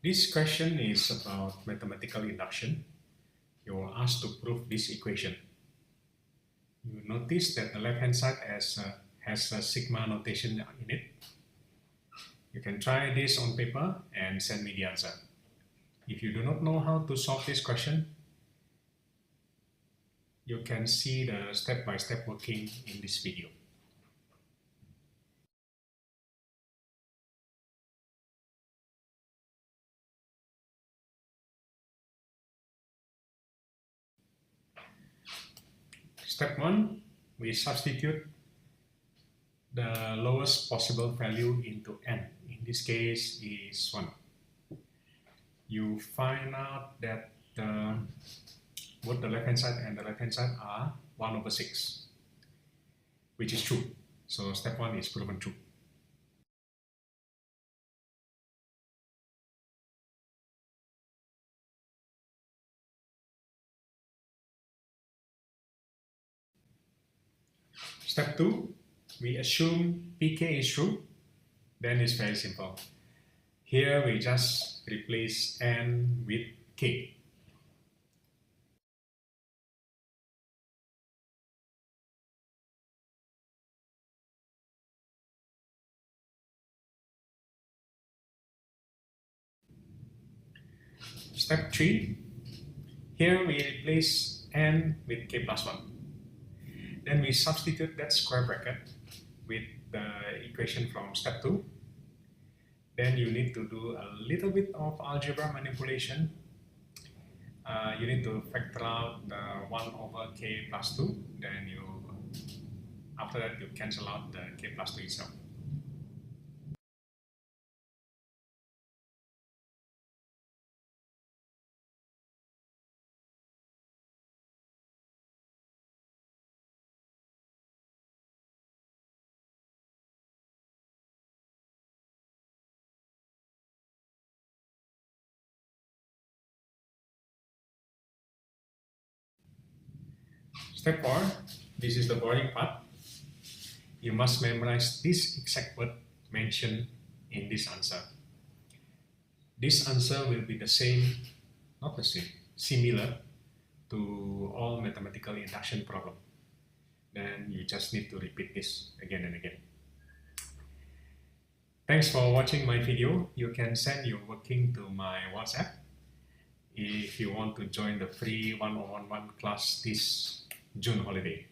This question is about mathematical induction. You are asked to prove this equation. You notice that the left-hand side has a sigma notation in it. You can try this on paper and send me the answer. If you do not know how to solve this question, you can see the step-by-step working in this video. Step 1, we substitute the lowest possible value into n. In this case is 1. You find out that both the left-hand side and the right-hand side are 1/6, which is true. So step 1 is proven true. Step 2, we assume pk is true. Then it's very simple. Here we just replace n with k. Step 3, here we replace n with k plus 1. Then we substitute that square bracket with the equation from step 2. Then you need to do a little bit of algebra manipulation. You need to factor out the 1/k plus 2. Then after that you cancel out the k plus 2 itself. Step 4, this is the boring part. You must memorize this exact word mentioned in this answer. This answer will be the same, not the same, similar to all mathematical induction problem. Then you just need to repeat this again and again. Thanks for watching my video. You can send your working to my WhatsApp if you want to join the free 1011 class this June holiday.